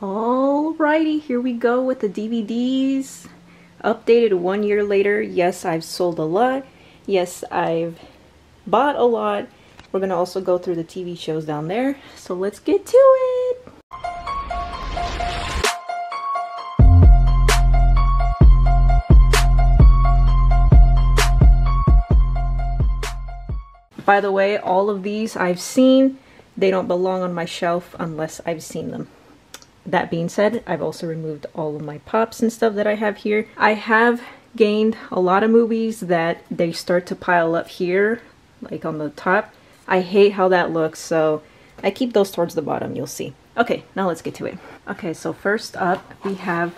Alrighty, here we go with the DVDs. Updated 1 year later. Yes, I've sold a lot. Yes, I've bought a lot. We're gonna also go through the TV shows down there. So let's get to it. By the way, all of these I've seen. They don't belong on my shelf unless I've seen them. That being said, I've also removed all of my pops and stuff that I have here. I have gained a lot of movies that they start to pile up here, like on the top. I hate how that looks, so I keep those towards the bottom, you'll see. Okay, now let's get to it. Okay, so first up, we have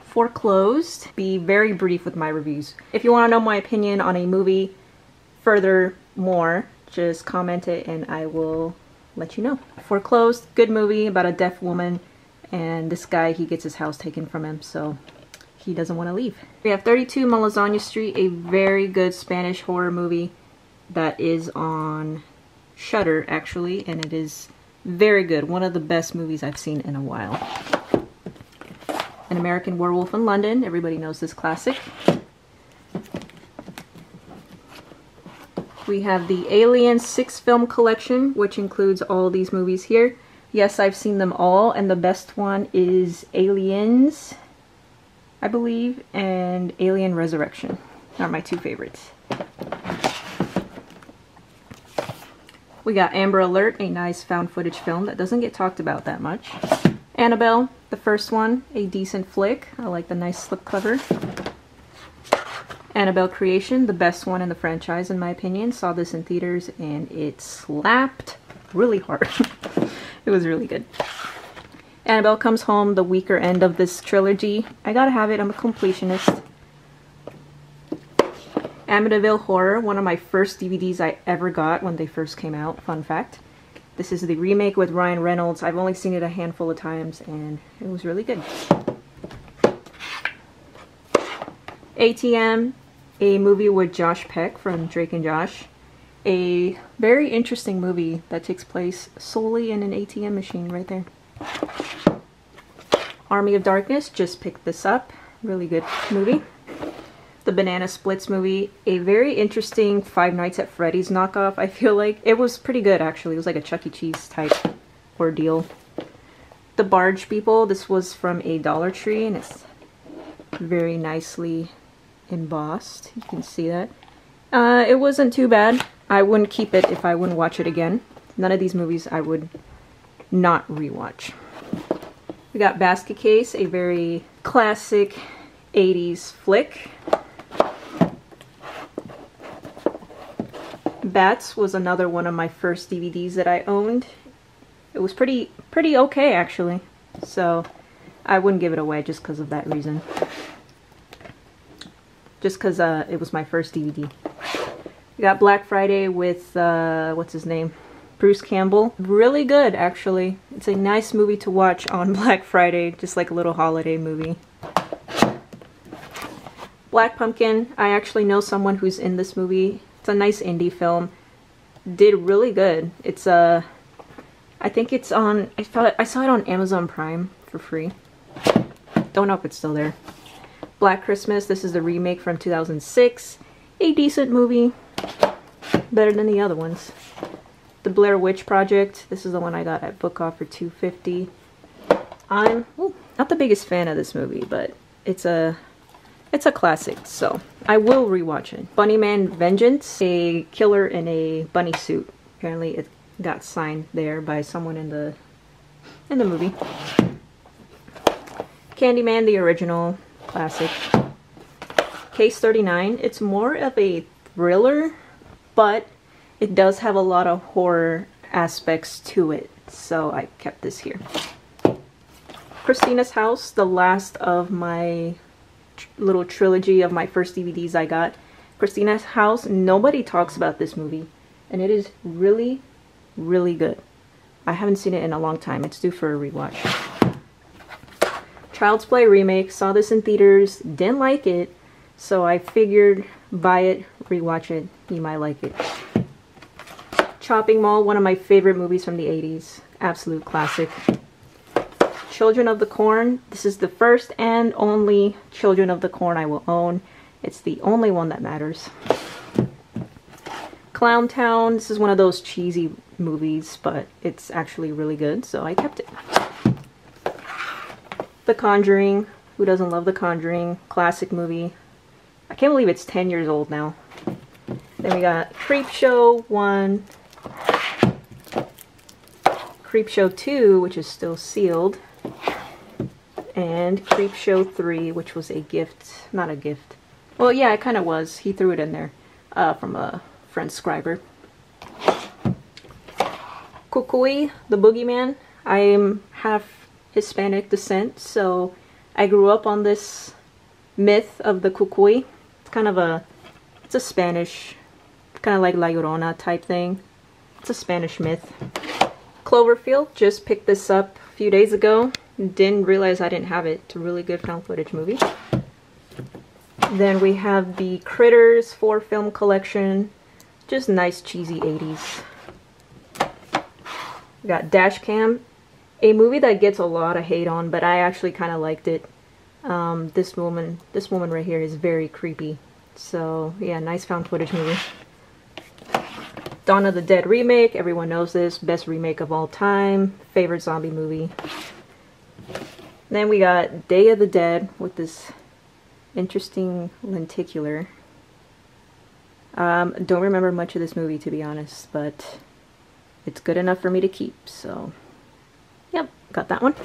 Foreclosed. Be very brief with my reviews. If you want to know my opinion on a movie furthermore, just comment it and I will let you know. Foreclosed, good movie about a deaf woman. And this guy, he gets his house taken from him, so he doesn't want to leave. We have 32 Malazania Street, a very good Spanish horror movie that is on Shudder, actually, and it is very good. One of the best movies I've seen in a while. An American Werewolf in London. Everybody knows this classic. We have the Alien 6-film collection, which includes all these movies here. Yes, I've seen them all, and the best one is Aliens, I believe, and Alien Resurrection are my two favorites. We got Amber Alert, a nice found footage film that doesn't get talked about that much. Annabelle, the first one, a decent flick. I like the nice slipcover. Annabelle Creation, the best one in the franchise in my opinion. Saw this in theaters and it slapped really hard. It was really good. Annabelle Comes Home, the weaker end of this trilogy. I gotta have it, I'm a completionist. Amityville Horror, one of my first DVDs I ever got when they first came out, fun fact. This is the remake with Ryan Reynolds. I've only seen it a handful of times and it was really good. ATM, a movie with Josh Peck from Drake and Josh. A very interesting movie that takes place solely in an ATM machine right there. Army of Darkness, just picked this up. Really good movie. The Banana Splits movie, a very interesting Five Nights at Freddy's knockoff, I feel like. It was pretty good actually, it was like a Chuck E. Cheese type ordeal. The Barge People, this was from a Dollar Tree and it's very nicely embossed, you can see that. It wasn't too bad. I wouldn't keep it if I wouldn't watch it again. None of these movies I would not rewatch. We got Basket Case, a very classic 80s flick. Bats was another one of my first DVDs that I owned. It was pretty okay actually, so I wouldn't give it away just because of that reason. Just because it was my first DVD. We got Black Friday with, what's his name? Bruce Campbell. Really good, actually. It's a nice movie to watch on Black Friday, just like a little holiday movie. Black Pumpkin. I actually know someone who's in this movie. It's a nice indie film. Did really good. It's, I think it's on, I saw it on Amazon Prime for free. Don't know if it's still there. Black Christmas. This is the remake from 2006. A decent movie. Better than the other ones. The Blair Witch Project. This is the one I got at Book Off for $2.50. I'm not the biggest fan of this movie, but it's a classic, so I will rewatch it. Bunnyman Vengeance. A killer in a bunny suit. Apparently it got signed there by someone in the movie. Candyman, the original. Classic. Case 39. It's more of a thriller, but it does have a lot of horror aspects to it, so I kept this here. Christina's House, the last of my little trilogy of my first DVDs I got. Christina's House, nobody talks about this movie, and it is really, really good. I haven't seen it in a long time. It's due for a rewatch. Child's Play remake. Saw this in theaters. Didn't like it. So I figured buy it, rewatch it. You might like it. Chopping Mall. One of my favorite movies from the 80s. Absolute classic. Children of the Corn. This is the first and only Children of the Corn I will own. It's the only one that matters. Clown Town. This is one of those cheesy movies, but it's actually really good, so I kept it. The Conjuring. Who doesn't love The Conjuring? Classic movie. I can't believe it's 10 years old now. Then we got Creepshow 1. Creepshow 2, which is still sealed. And Creepshow 3, which was a gift. Not a gift. Well, yeah, it kind of was. He threw it in there from a friend scriber. Kukui, the Boogeyman. I am half Hispanic descent, so I grew up on this myth of the Kukui. It's kind of it's a Spanish, kind of like La Llorona type thing. It's a Spanish myth. Cloverfield, just picked this up a few days ago. Didn't realize I didn't have it. It's a really good found footage movie. Then we have the Critters 4 film collection. Just nice cheesy 80s. We got Dashcam, a movie that gets a lot of hate on, but I actually kind of liked it. This woman right here is very creepy. So yeah, nice found footage movie. Dawn of the Dead remake, everyone knows this, best remake of all time, favorite zombie movie. Then we got Day of the Dead with this interesting lenticular. Don't remember much of this movie, to be honest, but it's good enough for me to keep, so yep, got that one.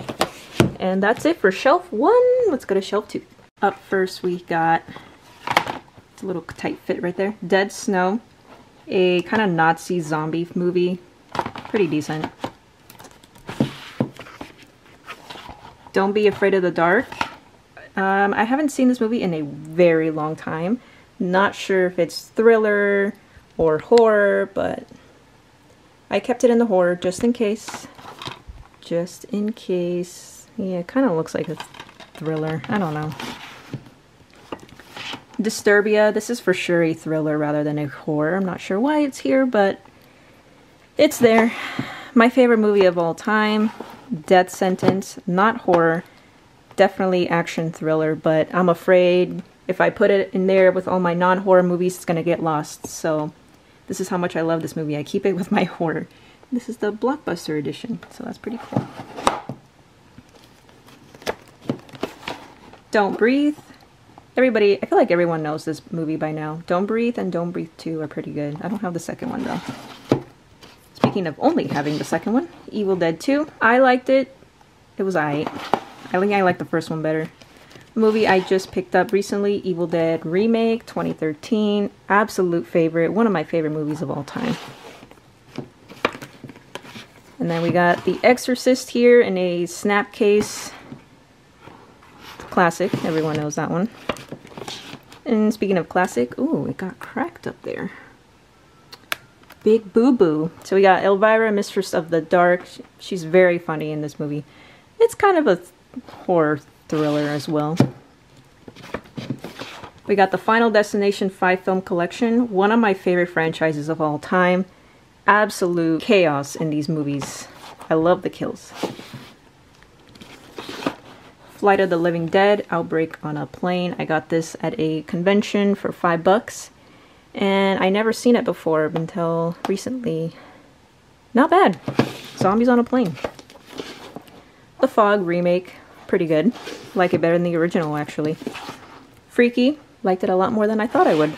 And that's it for shelf 1. Let's go to shelf 2. Up first we got, it's a little tight fit right there, Dead Snow, a kind of Nazi zombie movie, pretty decent. Don't Be Afraid of the Dark. I haven't seen this movie in a very long time. Not sure if it's thriller or horror, but I kept it in the horror just in case. Just in case. Yeah, it kind of looks like a thriller. I don't know. Disturbia. This is for sure a thriller rather than a horror. I'm not sure why it's here, but it's there. My favorite movie of all time. Death Sentence. Not horror. Definitely action thriller, but I'm afraid if I put it in there with all my non-horror movies, it's going to get lost. So this is how much I love this movie. I keep it with my horror. This is the Blockbuster edition, so that's pretty cool. Don't Breathe. Everybody, I feel like everyone knows this movie by now. Don't Breathe and Don't Breathe 2 are pretty good. I don't have the second one though. Speaking of only having the second one, Evil Dead 2. I liked it. It was alright. I think I like the first one better. Movie I just picked up recently, Evil Dead Remake 2013. Absolute favorite. One of my favorite movies of all time. And then we got The Exorcist here in a snap case. Classic. Everyone knows that one. And speaking of classic, ooh, it got cracked up there. Big Boo Boo. So we got Elvira, Mistress of the Dark. She's very funny in this movie. It's kind of a horror thriller as well. We got the Final Destination 5 film collection. One of my favorite franchises of all time. Absolute chaos in these movies. I love the kills. Flight of the Living Dead, Outbreak on a Plane. I got this at a convention for $5. And I never seen it before until recently. Not bad. Zombies on a plane. The Fog remake. Pretty good. Like it better than the original, actually. Freaky. Liked it a lot more than I thought I would.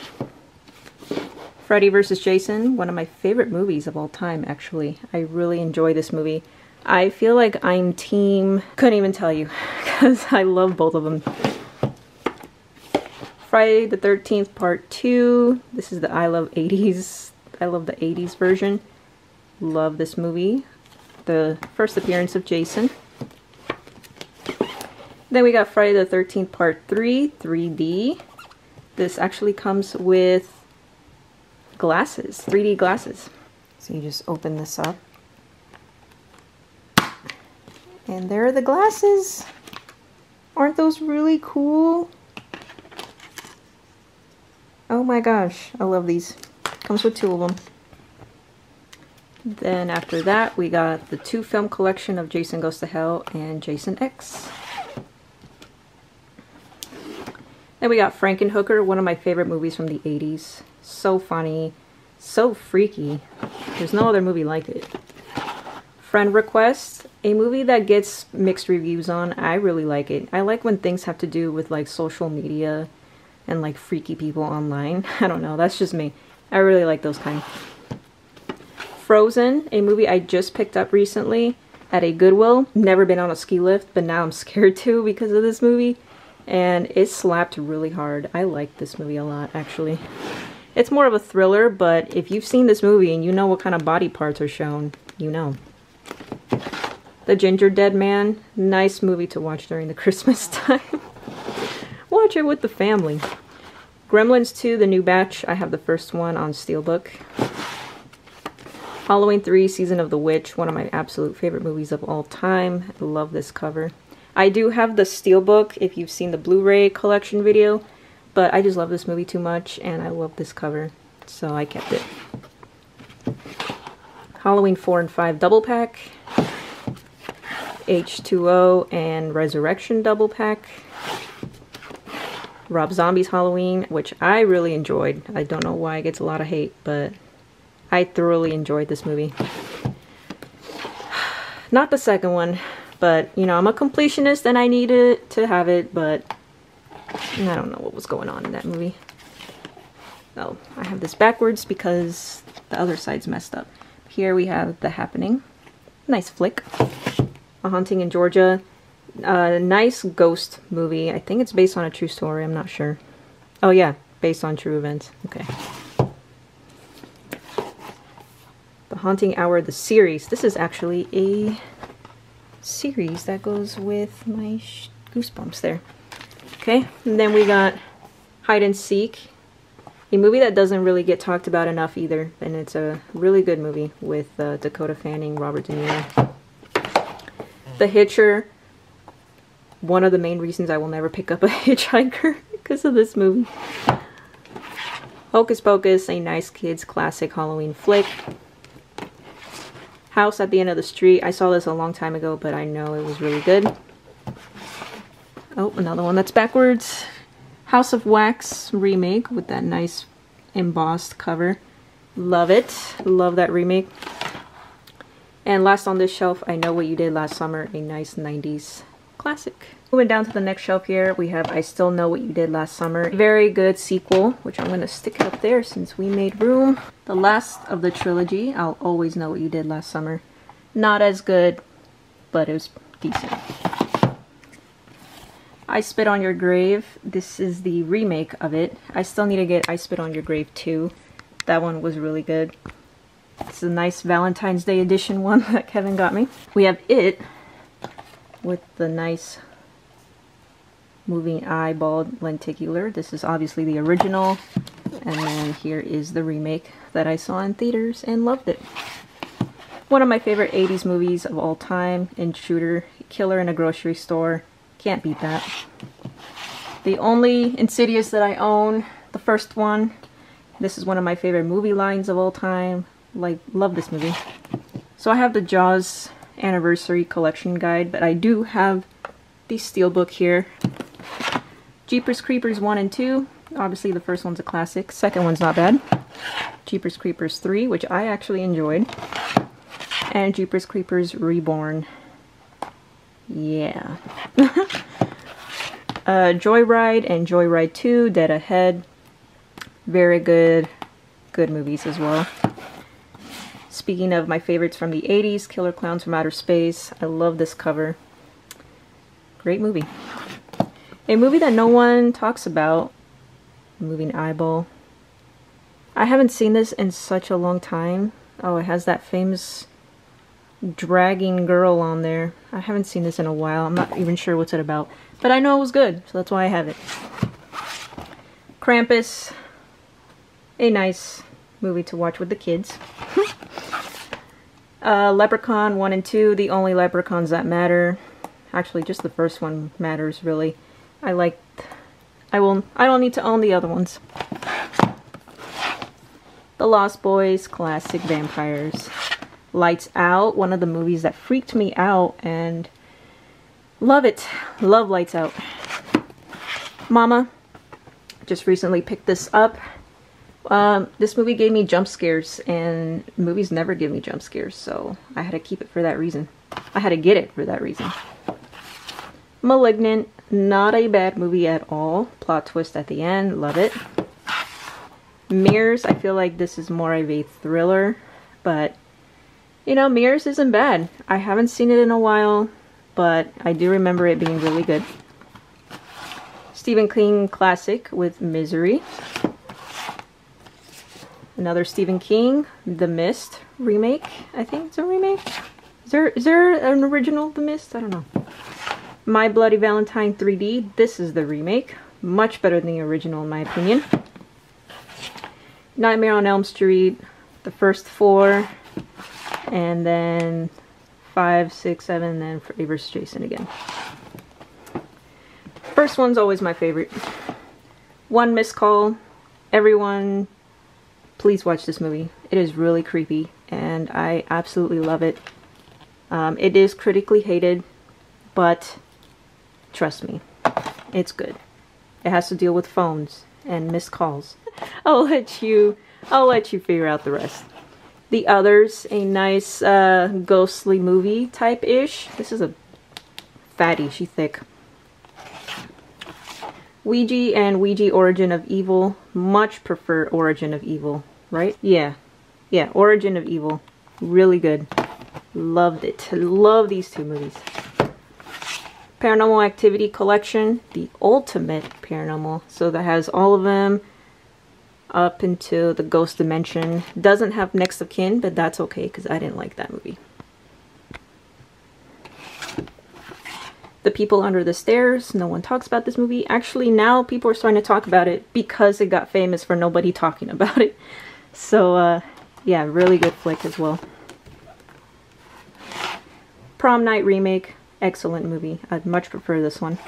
Freddy vs. Jason. One of my favorite movies of all time, actually. I really enjoy this movie. I feel like I'm team... Couldn't even tell you. Because I love both of them. Friday the 13th Part 2. This is the I love 80s. I love the 80s version. Love this movie. The first appearance of Jason. Then we got Friday the 13th Part 3, 3D. This actually comes with glasses, 3D glasses. So you just open this up. And there are the glasses. Aren't those really cool? Oh my gosh, I love these. Comes with 2 of them. Then after that, we got the 2-film collection of Jason Goes to Hell and Jason X. Then we got Frankenhooker, one of my favorite movies from the 80s. So funny, so freaky. There's no other movie like it. Friend Request, a movie that gets mixed reviews on. I really like it. I like when things have to do with like social media and like freaky people online. I don't know, that's just me. I really like those kind. Frozen, a movie I just picked up recently at a Goodwill. Never been on a ski lift, but now I'm scared to because of this movie. And it slapped really hard. I like this movie a lot, actually. It's more of a thriller, but if you've seen this movie and you know what kind of body parts are shown, you know. The Ginger Dead Man, nice movie to watch during the Christmas time. Watch it with the family. Gremlins 2, The New Batch, I have the first one on Steelbook. Halloween 3, Season of the Witch, one of my absolute favorite movies of all time. I love this cover. I do have the Steelbook if you've seen the Blu-ray collection video, but I just love this movie too much and I love this cover, so I kept it. Halloween 4 and 5 double pack. H2O and Resurrection double pack. Rob Zombie's Halloween, which I really enjoyed. I don't know why it gets a lot of hate, but I thoroughly enjoyed this movie. Not the second one, but you know, I'm a completionist and I needed to have it, but I don't know what was going on in that movie. Oh, I have this backwards because the other side's messed up. Here we have The Happening. Nice flick. A Haunting in Georgia. Nice ghost movie. I think it's based on a true story. I'm not sure. Oh yeah, based on true events. Okay. The Haunting Hour, the series. This is actually a series that goes with my goosebumps there. Okay, and then we got Hide and Seek. A movie that doesn't really get talked about enough either. And it's a really good movie with Dakota Fanning, Robert De Niro. The Hitcher. One of the main reasons I will never pick up a Hitchhiker because of this movie. Hocus Pocus, a nice kids classic Halloween flick. House at the End of the Street. I saw this a long time ago, but I know it was really good. Oh, another one that's backwards. House of Wax remake with that nice embossed cover. Love it. Love that remake. And last on this shelf, I Know What You Did Last Summer, a nice 90s classic. Moving down to the next shelf here, we have I Still Know What You Did Last Summer. Very good sequel, which I'm going to stick it up there since we made room. The last of the trilogy, I'll Always Know What You Did Last Summer. Not as good, but it was decent. I Spit on Your Grave. This is the remake of it. I still need to get I Spit on Your Grave 2. That one was really good. It's a nice Valentine's Day edition one that Kevin got me. We have It with the nice moving eyeball lenticular. This is obviously the original. And then here is the remake that I saw in theaters and loved it. One of my favorite 80s movies of all time. Intruder, Killer in a Grocery Store. Can't beat that. The only Insidious that I own, the first one. This is one of my favorite movie lines of all time. Like, love this movie. So I have the Jaws Anniversary Collection Guide, but I do have the Steelbook here. Jeepers Creepers 1 and 2. Obviously the first one's a classic. Second one's not bad. Jeepers Creepers 3, which I actually enjoyed. And Jeepers Creepers Reborn. Yeah. Joyride and Joyride 2, Dead Ahead. Very good movies as well. Speaking of my favorites from the 80s, Killer Clowns from Outer Space. I love this cover. Great movie. A movie that no one talks about. Moving Eyeball. I haven't seen this in such a long time. Oh, it has that famous dragging girl on there. I haven't seen this in a while. I'm not even sure what's it about. But I know it was good, so that's why I have it. Krampus. A nice movie to watch with the kids. Leprechaun 1 and 2. The only Leprechauns that matter. Actually, just the first one matters, really. I don't need to own the other ones. The Lost Boys, classic vampires. Lights Out, one of the movies that freaked me out, and love it. Love Lights Out. Mama just recently picked this up. This movie gave me jump scares, and movies never give me jump scares, so I had to keep it for that reason. I had to get it for that reason. Malignant, not a bad movie at all. Plot twist at the end, love it. Mirrors, I feel like this is more of a thriller, but you know, Mirrors isn't bad. I haven't seen it in a while, but I do remember it being really good. Stephen King classic with Misery. Another Stephen King, The Mist remake. I think it's a remake. Is there an original The Mist? I don't know. My Bloody Valentine 3D. This is the remake. Much better than the original in my opinion. Nightmare on Elm Street. The first 4. And then 5, 6, 7, and then Freddy vs. Jason again. First one's always my favorite. One Missed Call. Everyone, please watch this movie. It is really creepy, and I absolutely love it. It is critically hated, but trust me, it's good. It has to deal with phones and missed calls. I'll let you figure out the rest. The Others, a nice ghostly movie type-ish. This is a fatty, she's thick. Ouija and Ouija Origin of Evil. Much prefer Origin of Evil, right? Yeah, Origin of Evil. Really good. Loved it. Love these two movies. Paranormal Activity Collection, the ultimate paranormal. So that has all of them up into the ghost dimension. Doesn't have Next of Kin, but that's okay because I didn't like that movie. The People Under the Stairs. No one talks about this movie. Actually, now people are starting to talk about it because it got famous for nobody talking about it. So, yeah, really good flick as well. Prom Night Remake. Excellent movie. I'd much prefer this one.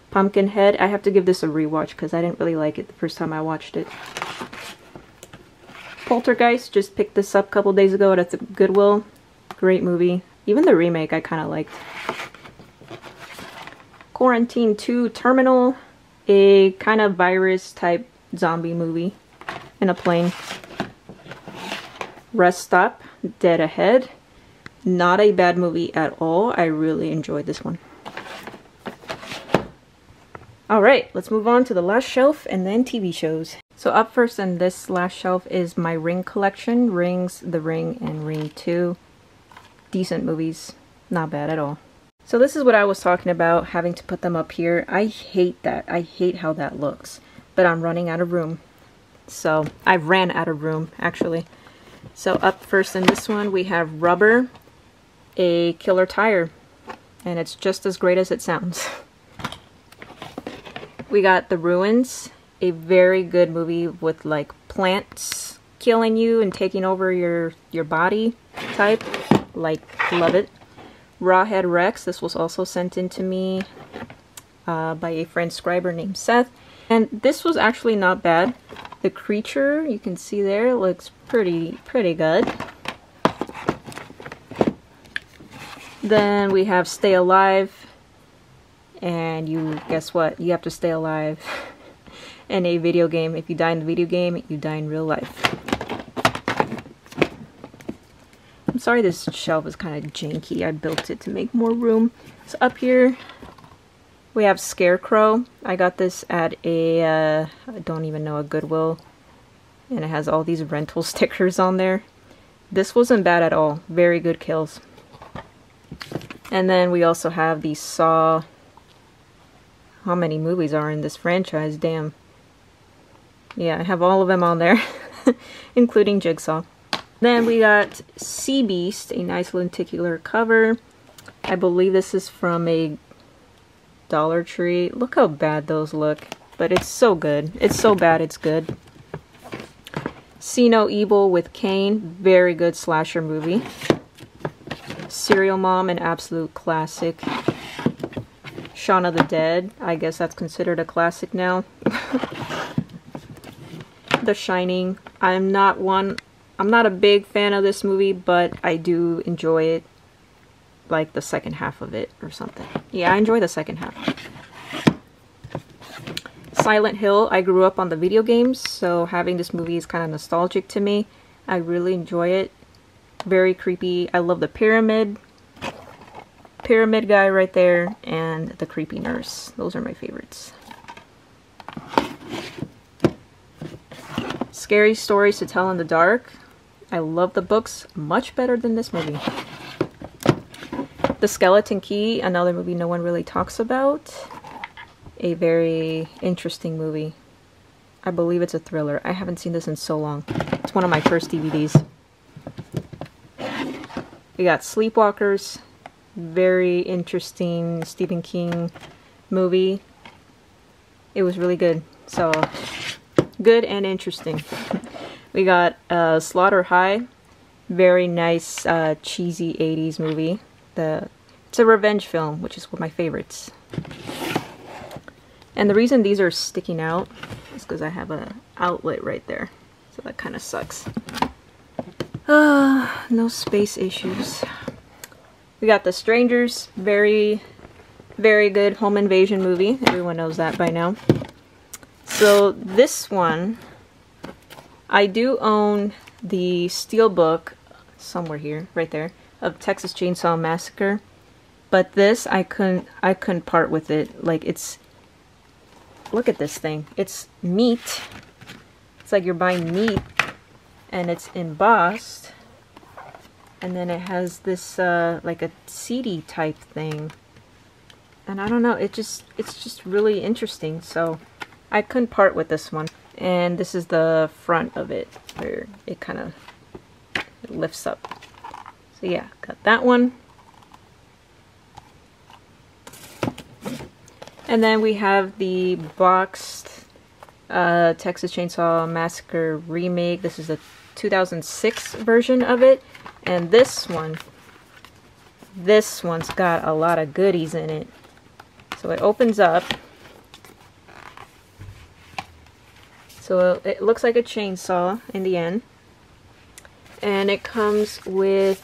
Pumpkinhead. I have to give this a rewatch because I didn't really like it the first time I watched it. Poltergeist. Just picked this up a couple days ago at the Goodwill. Great movie. Even the remake I kind of liked. Quarantine 2 Terminal, a kind of virus type zombie movie in a plane. Rest Stop, Dead Ahead. Not a bad movie at all. I really enjoyed this one. Alright, let's move on to the last shelf and then TV shows. So up first in this last shelf is my Ring collection. Rings, The Ring, and Ring 2. Decent movies. Not bad at all. So this is what I was talking about, having to put them up here. I hate that. I hate how that looks. But I'm running out of room. So I've ran out of room, actually. So up first in this one, we have Rubber, a killer tire. And it's just as great as it sounds. We got The Ruins, a very good movie with like plants killing you and taking over your body type. Like, love it. Rawhead Rex, this was also sent in to me by a friend scriber named Seth. And this was actually not bad. The creature, you can see there, looks pretty good. Then we have Stay Alive. And you, guess what? You have to stay alive in a video game. If you die in the video game, you die in real life. I'm sorry this shelf is kind of janky. I built it to make more room. So up here we have Scarecrow. I got this at a, I don't even know, a Goodwill. And it has all these rental stickers on there. This wasn't bad at all. Very good kills. And then we also have the Saw. How many movies are in this franchise? Damn. Yeah, I have all of them on there. Including Jigsaw. Then we got Sea Beast, a nice lenticular cover. I believe this is from a Dollar Tree. Look how bad those look. But it's so good. It's so bad it's good. See No Evil with Kane. Very good slasher movie. Serial Mom, an absolute classic. Shaun of the Dead. I guess that's considered a classic now. The Shining. I'm not one I'm not a big fan of this movie, but I do enjoy it, like the second half of it or something. Yeah, I enjoy the second half. Silent Hill, I grew up on the video games, so having this movie is kind of nostalgic to me. I really enjoy it. Very creepy. I love the pyramid guy right there, and the creepy nurse. Those are my favorites. Scary Stories to Tell in the Dark. I love the books much better than this movie. The Skeleton Key, another movie no one really talks about. A very interesting movie. I believe it's a thriller. I haven't seen this in so long. It's one of my first DVDs. We got Sleepwalkers. Very interesting Stephen King movie. It was really good. So, good and interesting. We got Slaughter High. Very nice, cheesy 80s movie. It's a revenge film, which is one of my favorites. And the reason these are sticking out is because I have an outlet right there. So that kind of sucks. No space issues. We got The Strangers. Very, very good home invasion movie. Everyone knows that by now. So this one, I do own the steelbook somewhere here, right there, of Texas Chainsaw Massacre. But this, I couldn't part with it. Like, it's... Look at this thing. It's meat. It's like you're buying meat, and it's embossed. And then it has this like a CD type thing. And I don't know, it's just really interesting. So I couldn't part with this one. And this is the front of it, where it kind of lifts up. So yeah, got that one. And then we have the boxed Texas Chainsaw Massacre remake. This is the 2006 version of it. And this one's got a lot of goodies in it. So it opens up. So it looks like a chainsaw in the end. And it comes with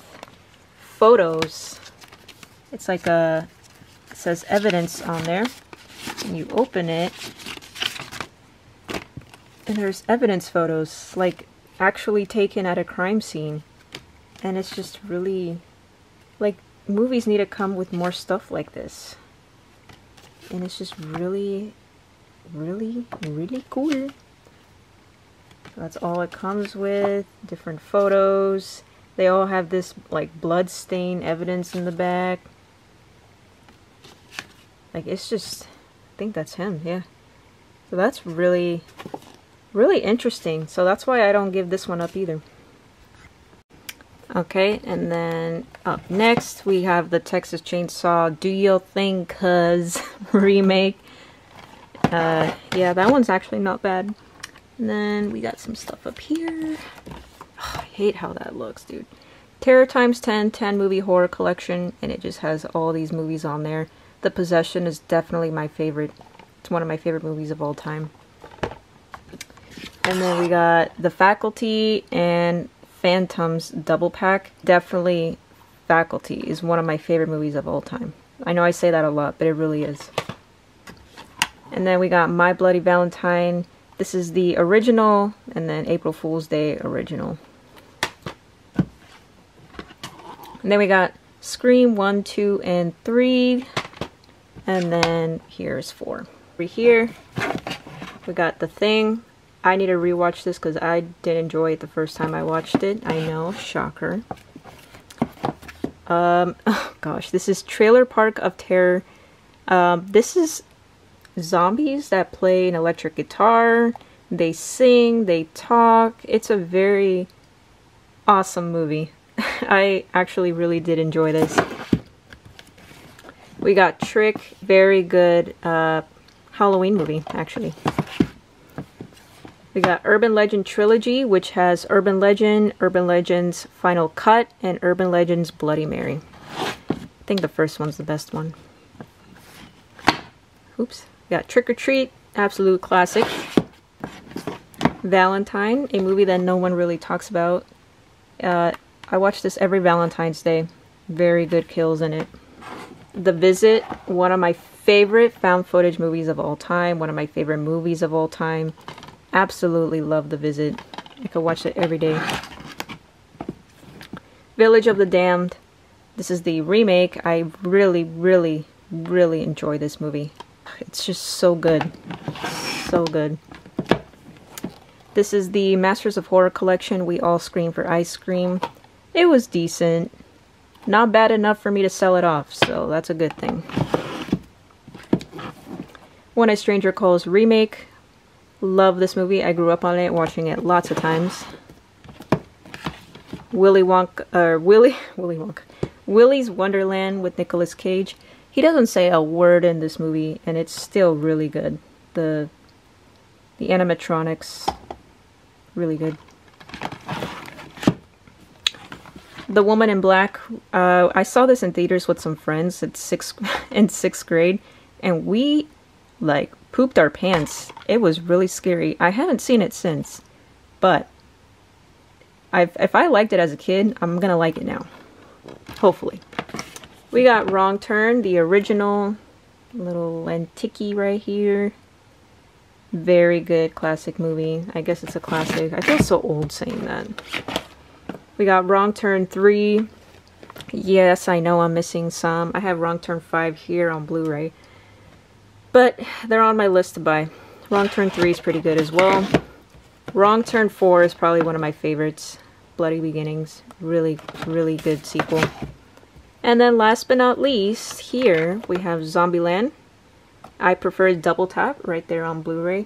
photos. It's like it says evidence on there. And you open it, and there's evidence photos, like actually taken at a crime scene. And it's just really, like, movies need to come with more stuff like this. And it's just really, really, really cool. So that's all it comes with. Different photos. They all have this, like, blood stain evidence in the back. Like, it's just... I think that's him, yeah. So that's really, really interesting. So that's why I don't give this one up either. Okay, and then up next we have the Texas Chainsaw Do Your Thing Cuz remake. Yeah, that one's actually not bad. And then we got some stuff up here. Oh, I hate how that looks, dude. Terror Times 10 movie horror collection, and it just has all these movies on there. The Possession is definitely my favorite. It's one of my favorite movies of all time. And then we got The Faculty and Phantoms double pack. Definitely Faculty is one of my favorite movies of all time. I know I say that a lot, but it really is. And then we got My Bloody Valentine. This is the original, and then April Fool's Day original. And then we got Scream 1, 2, and 3. And then here's 4. Over here, we got The Thing. I need to rewatch this because I did enjoy it the first time I watched it. I know, shocker. Oh gosh, this is Trailer Park of Terror. This is zombies that play an electric guitar. They sing, they talk. It's a very awesome movie. I actually really did enjoy this. We got Trick, very good Halloween movie, actually. We got Urban Legend Trilogy, which has Urban Legend, Urban Legends Final Cut, and Urban Legends Bloody Mary. I think the first one's the best one. Oops. We got Trick or Treat, absolute classic. Valentine, a movie that no one really talks about. I watch this every Valentine's Day. Very good kills in it. The Visit, one of my favorite found footage movies of all time. One of my favorite movies of all time. Absolutely love The Visit. I could watch it every day. Village of the Damned. This is the remake. I really, really, really enjoy this movie. It's just so good. So good. This is the Masters of Horror collection. We All Scream for Ice Cream. It was decent. Not bad enough for me to sell it off, so that's a good thing. When a Stranger Calls remake. Love this movie. I grew up on it, watching it lots of times. Willy's Wonderland with Nicolas Cage. He doesn't say a word in this movie, and it's still really good. The animatronics, really good. The Woman in Black. I saw this in theaters with some friends in sixth grade, and we like pooped our pants. It was really scary. I haven't seen it since, but if I liked it as a kid, I'm gonna like it now. Hopefully. We got Wrong Turn, the original little antique right here. Very good classic movie. I guess it's a classic. I feel so old saying that. We got Wrong Turn 3. Yes, I know I'm missing some. I have Wrong Turn 5 here on Blu-ray. But they're on my list to buy. Wrong Turn 3 is pretty good as well. Wrong Turn 4 is probably one of my favorites. Bloody Beginnings. Really, really good sequel. And then last but not least, here we have Zombieland. I prefer Double Tap right there on Blu-ray.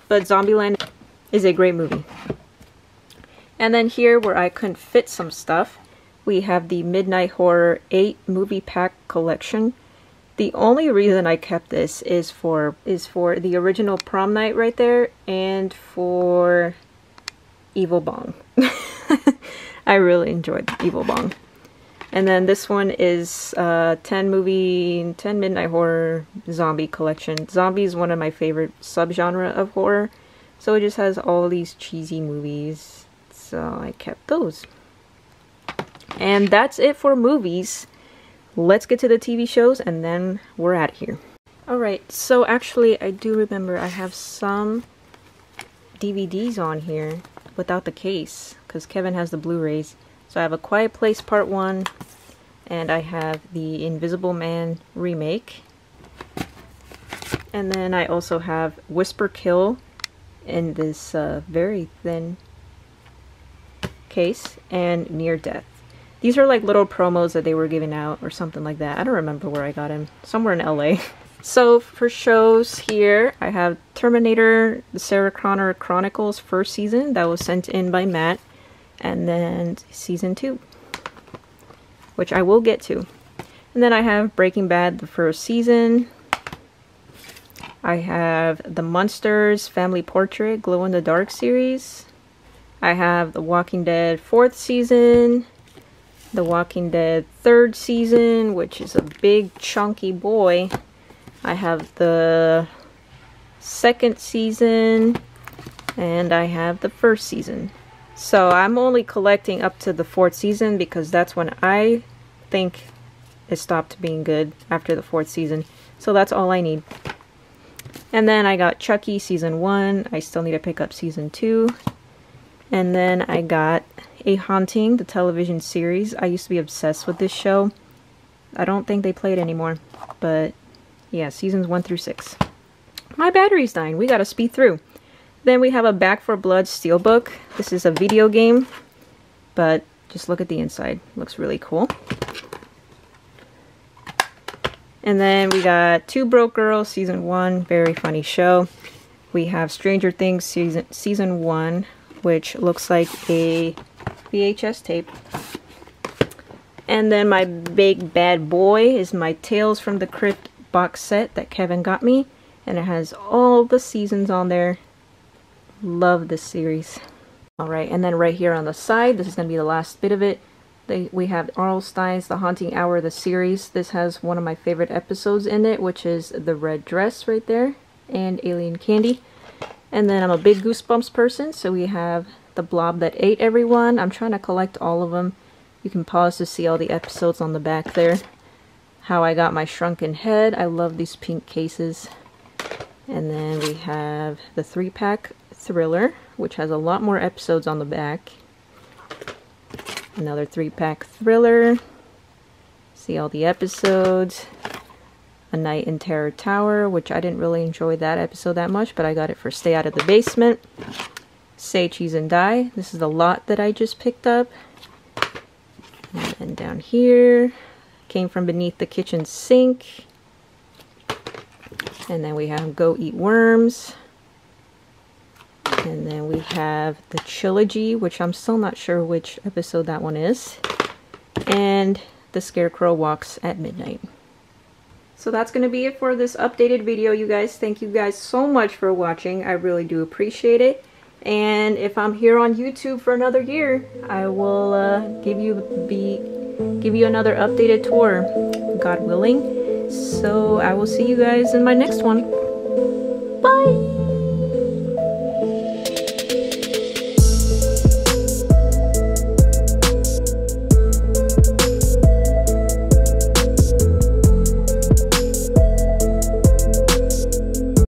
But Zombieland is a great movie. And then here, where I couldn't fit some stuff, we have the Midnight Horror 8 movie pack collection. The only reason I kept this is for the original Prom Night right there, and for Evil Bong. I really enjoyed Evil Bong. And then this one is 10 Midnight Horror Zombie collection. Zombie is one of my favorite subgenre of horror, so it just has all these cheesy movies. So I kept those. And that's it for movies. Let's get to the TV shows and then we're out of here. Alright, so actually I do remember I have some DVDs on here without the case, because Kevin has the Blu-rays. So I have A Quiet Place Part 1, and I have the Invisible Man remake. And then I also have Whisper Kill in this very thin case, and Near Death. These are like little promos that they were giving out or something like that. I don't remember where I got them. Somewhere in LA. So for shows here, I have Terminator, the Sarah Connor Chronicles first season that was sent in by Matt, and then season 2, which I will get to. And then I have Breaking Bad, the first season. I have the Munsters Family Portrait Glow in the Dark series. I have The Walking Dead 4th season, The Walking Dead 3rd season, which is a big chunky boy. I have the 2nd season, and I have the 1st season. So I'm only collecting up to the 4th season because that's when I think it stopped being good, after the 4th season. So that's all I need. And then I got Chucky season 1. I still need to pick up season 2. And then I got A Haunting, the television series. I used to be obsessed with this show. I don't think they play it anymore. But yeah, seasons 1 through 6. My battery's dying. We gotta speed through. Then we have a Back 4 Blood steelbook. This is a video game, but just look at the inside. Looks really cool. And then we got Two Broke Girls season 1. Very funny show. We have Stranger Things season 1. Which looks like a VHS tape. And then my big bad boy is my Tales from the Crypt box set that Kevin got me. And it has all the seasons on there. Love this series. Alright, and then right here on the side, this is going to be the last bit of it. We have Arnold Stein's The Haunting Hour, the series. This has one of my favorite episodes in it, which is The Red Dress right there. And Alien Candy. And then I'm a big Goosebumps person, so we have The Blob That Ate Everyone. I'm trying to collect all of them. You can pause to see all the episodes on the back there. How I Got My Shrunken Head. I love these pink cases. And then we have the 3-pack Thriller, which has a lot more episodes on the back. Another 3-pack Thriller. See all the episodes. A Night in Terror Tower, which I didn't really enjoy that episode that much, but I got it for Stay Out of the Basement. Say Cheese and Die. This is the lot that I just picked up. And then down here, Came From Beneath the Kitchen Sink. And then we have Go Eat Worms. And then we have the Trilogy, which I'm still not sure which episode that one is. And The Scarecrow Walks at Midnight. So that's going to be it for this updated video, you guys. Thank you guys so much for watching. I really do appreciate it. And if I'm here on YouTube for another year, I will give you another updated tour, God willing. So I will see you guys in my next one.